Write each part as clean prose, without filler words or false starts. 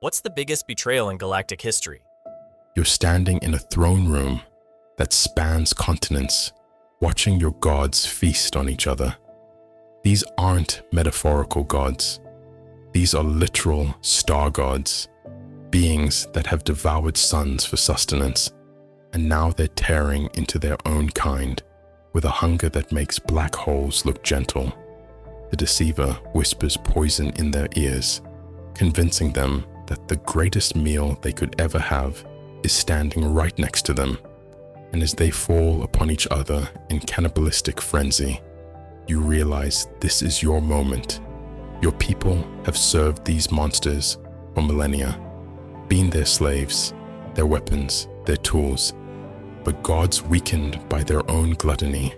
What's the biggest betrayal in galactic history? You're standing in a throne room that spans continents, watching your gods feast on each other. These aren't metaphorical gods. These are literal star gods, beings that have devoured suns for sustenance, and now they're tearing into their own kind with a hunger that makes black holes look gentle. The deceiver whispers poison in their ears, convincing them that the greatest meal they could ever have is standing right next to them. And as they fall upon each other in cannibalistic frenzy, you realize this is your moment. Your people have served these monsters for millennia, been their slaves, their weapons, their tools, but gods weakened by their own gluttony.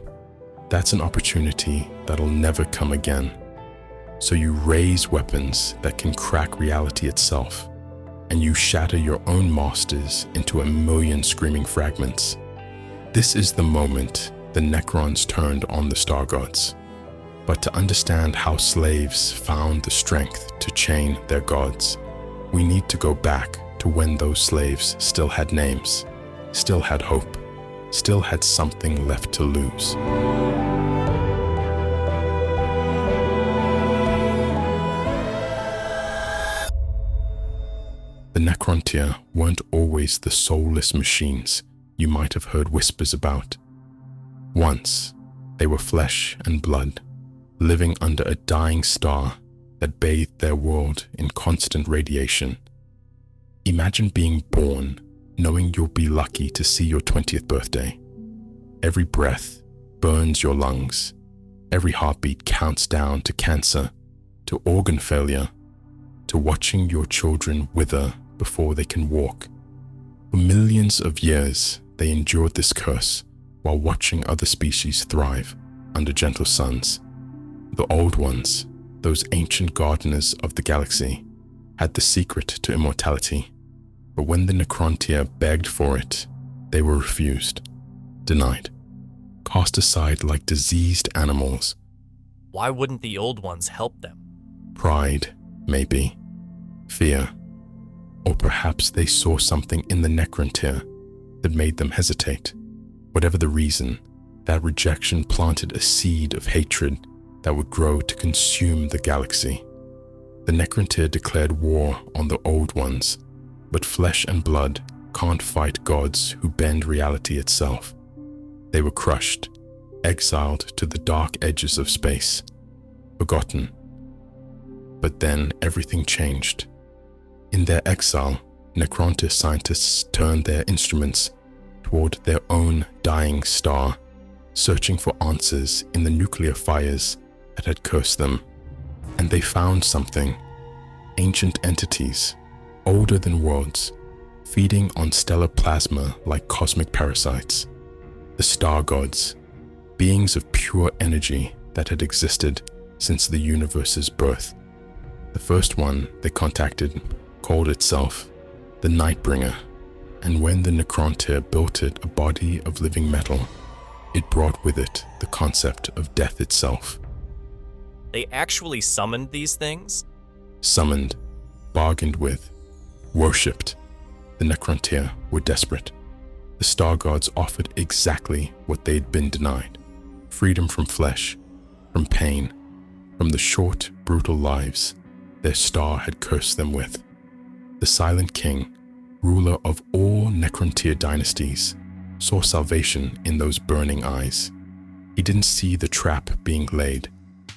That's an opportunity that'll never come again. So you raise weapons that can crack reality itself, and you shatter your own masters into a million screaming fragments. This is the moment the Necrons turned on the star gods. But to understand how slaves found the strength to chain their gods, we need to go back to when those slaves still had names, still had hope, still had something left to lose. The Necrontyr weren't always the soulless machines you might have heard whispers about. Once, they were flesh and blood, living under a dying star that bathed their world in constant radiation. Imagine being born knowing you'll be lucky to see your 20th birthday. Every breath burns your lungs. Every heartbeat counts down to cancer, to organ failure, to watching your children wither before they can walk. For millions of years, they endured this curse while watching other species thrive under gentle suns. The old ones, those ancient gardeners of the galaxy, had the secret to immortality. But when the Necrontyr begged for it, they were refused, denied, cast aside like diseased animals. Why wouldn't the old ones help them? Pride, maybe. Fear. Or perhaps they saw something in the Necrontyr that made them hesitate. Whatever the reason, that rejection planted a seed of hatred that would grow to consume the galaxy. The Necrontyr declared war on the old ones, but flesh and blood can't fight gods who bend reality itself. They were crushed, exiled to the dark edges of space, forgotten. But then everything changed. In their exile, Necrontyr scientists turned their instruments toward their own dying star, searching for answers in the nuclear fires that had cursed them. And they found something. Ancient entities, older than worlds, feeding on stellar plasma like cosmic parasites. The star gods, beings of pure energy that had existed since the universe's birth. The first one they contacted called itself the Nightbringer, and when the Necrontyr built it a body of living metal, it brought with it the concept of death itself. They actually summoned these things? Summoned, bargained with, worshipped. The Necrontyr were desperate. The star gods offered exactly what they'd been denied: freedom from flesh, from pain, from the short, brutal lives their star had cursed them with. The Silent King, ruler of all Necrontyr dynasties, saw salvation in those burning eyes. He didn't see the trap being laid,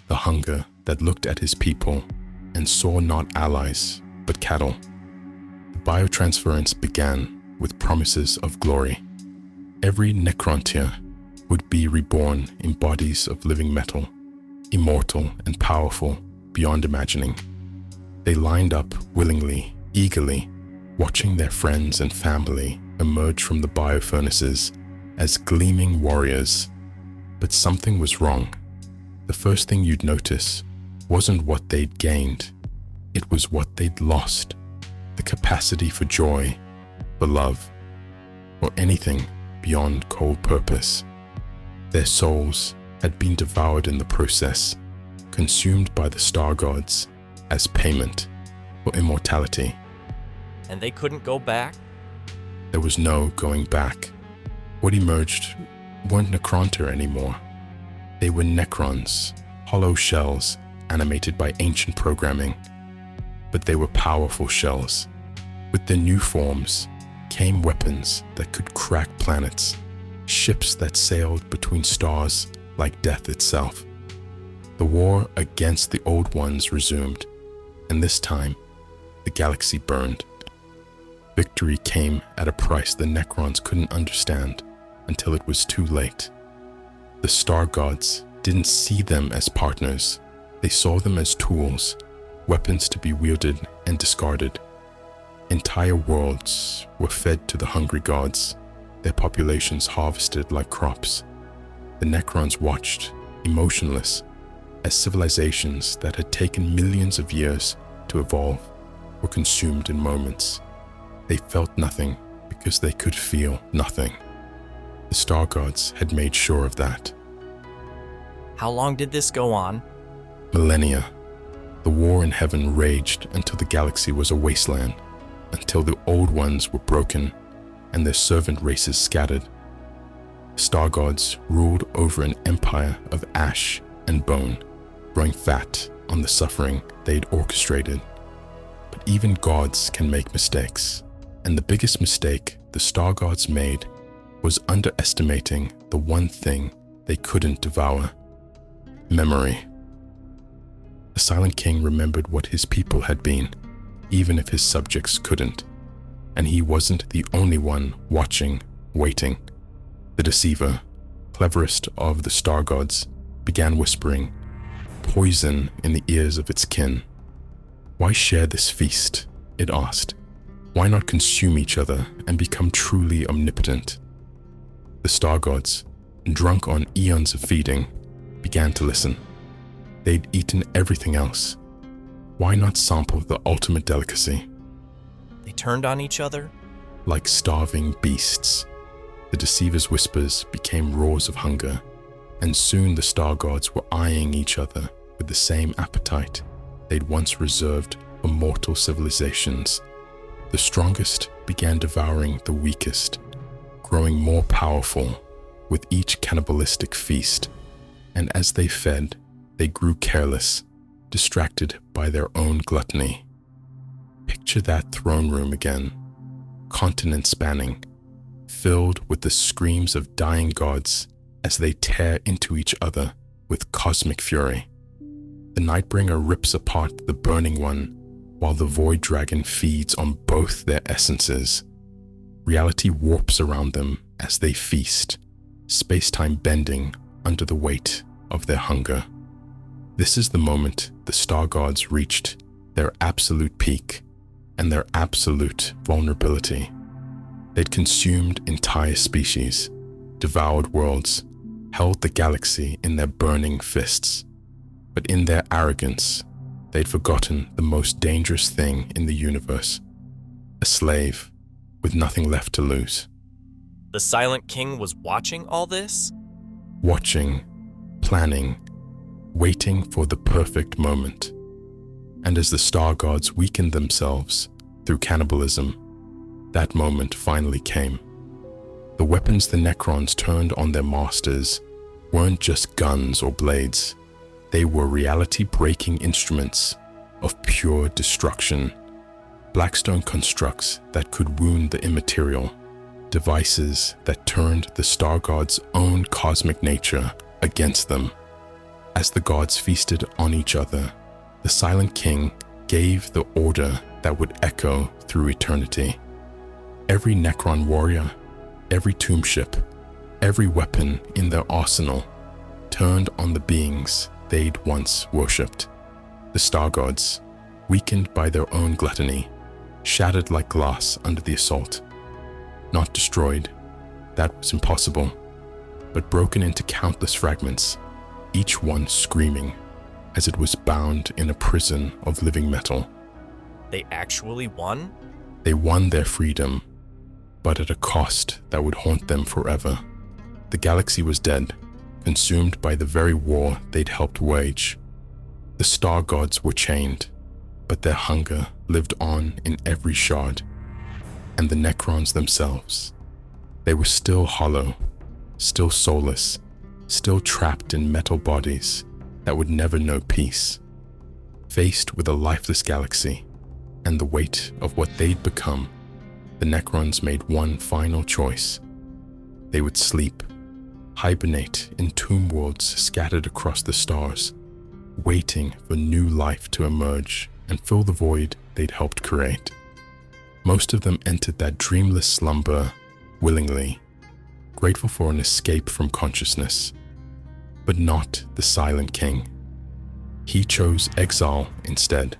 the hunger that looked at his people and saw not allies, but cattle. The biotransference began with promises of glory. Every Necrontyr would be reborn in bodies of living metal, immortal and powerful beyond imagining. They lined up willingly, eagerly, watching their friends and family emerge from the biofurnaces as gleaming warriors. But something was wrong. The first thing you'd notice wasn't what they'd gained. It was what they'd lost: the capacity for joy, for love, or anything beyond cold purpose. Their souls had been devoured in the process, consumed by the star gods as payment for immortality. And they couldn't go back? There was no going back. What emerged weren't Necrontyr anymore. They were Necrons, hollow shells animated by ancient programming. But they were powerful shells. With their new forms came weapons that could crack planets, ships that sailed between stars like death itself. The war against the Old Ones resumed, and this time, the galaxy burned. Victory came at a price the Necrons couldn't understand until it was too late. The Star Gods didn't see them as partners. They saw them as tools, weapons to be wielded and discarded. Entire worlds were fed to the hungry gods, their populations harvested like crops. The Necrons watched, emotionless, as civilizations that had taken millions of years to evolve were consumed in moments. They felt nothing because they could feel nothing. The Star Gods had made sure of that. How long did this go on? Millennia. The war in heaven raged until the galaxy was a wasteland, until the Old Ones were broken and their servant races scattered. The Star Gods ruled over an empire of ash and bone, growing fat on the suffering they'd orchestrated. But even gods can make mistakes, and the biggest mistake the Star Gods made was underestimating the one thing they couldn't devour: memory. The Silent King remembered what his people had been, even if his subjects couldn't. And he wasn't the only one watching, waiting. The deceiver, cleverest of the Star Gods, began whispering, poison in the ears of its kin. Why share this feast? It asked. Why not consume each other and become truly omnipotent? The Star Gods, drunk on eons of feeding, began to listen. They'd eaten everything else. Why not sample the ultimate delicacy? They turned on each other? Like starving beasts. The deceiver's whispers became roars of hunger, and soon the Star Gods were eyeing each other with the same appetite they'd once reserved for mortal civilizations. The strongest began devouring the weakest, growing more powerful with each cannibalistic feast, and as they fed, they grew careless, distracted by their own gluttony. Picture that throne room again, continent spanning, filled with the screams of dying gods as they tear into each other with cosmic fury. The Nightbringer rips apart the Burning One, while the Void Dragon feeds on both their essences. Reality warps around them as they feast, space-time bending under the weight of their hunger. This is the moment the Star Gods reached their absolute peak and their absolute vulnerability. They'd consumed entire species, devoured worlds, held the galaxy in their burning fists. But in their arrogance, they'd forgotten the most dangerous thing in the universe: a slave with nothing left to lose. The Silent King was watching all this? Watching, planning, waiting for the perfect moment. And as the Star Gods weakened themselves through cannibalism, that moment finally came. The weapons the Necrons turned on their masters weren't just guns or blades. They were reality-breaking instruments of pure destruction, Blackstone constructs that could wound the immaterial, devices that turned the Star Gods' own cosmic nature against them. As the gods feasted on each other, the Silent King gave the order that would echo through eternity. Every Necron warrior, every tomb ship, every weapon in their arsenal turned on the beings they'd once worshipped. The Star Gods, weakened by their own gluttony, shattered like glass under the assault. Not destroyed, that was impossible, but broken into countless fragments, each one screaming as it was bound in a prison of living metal. They actually won? They won their freedom, but at a cost that would haunt them forever. The galaxy was dead, consumed by the very war they'd helped wage. The Star Gods were chained, but their hunger lived on in every shard, and the Necrons themselves. They were still hollow, still soulless, still trapped in metal bodies that would never know peace. Faced with a lifeless galaxy and the weight of what they'd become, the Necrons made one final choice. They would sleep, hibernate in tomb worlds scattered across the stars, waiting for new life to emerge and fill the void they'd helped create. Most of them entered that dreamless slumber willingly, grateful for an escape from consciousness, but not the Silent King. He chose exile instead,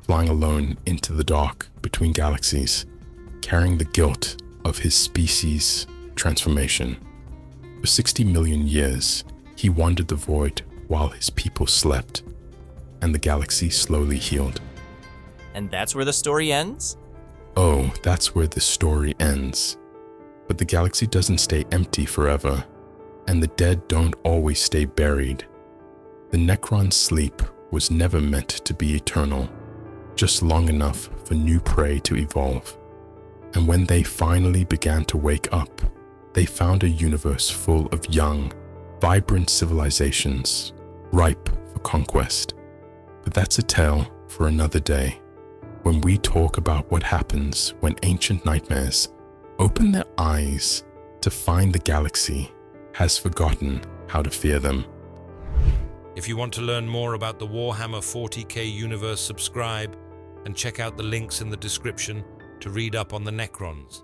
flying alone into the dark between galaxies, carrying the guilt of his species' transformation. For 60 million years, he wandered the void while his people slept, and the galaxy slowly healed. And that's where the story ends? Oh, that's where the story ends. But the galaxy doesn't stay empty forever, and the dead don't always stay buried. The Necron's sleep was never meant to be eternal, just long enough for new prey to evolve. And when they finally began to wake up, they found a universe full of young, vibrant civilizations, ripe for conquest. But that's a tale for another day, when we talk about what happens when ancient nightmares open their eyes to find the galaxy has forgotten how to fear them. If you want to learn more about the Warhammer 40k universe, subscribe and check out the links in the description to read up on the Necrons.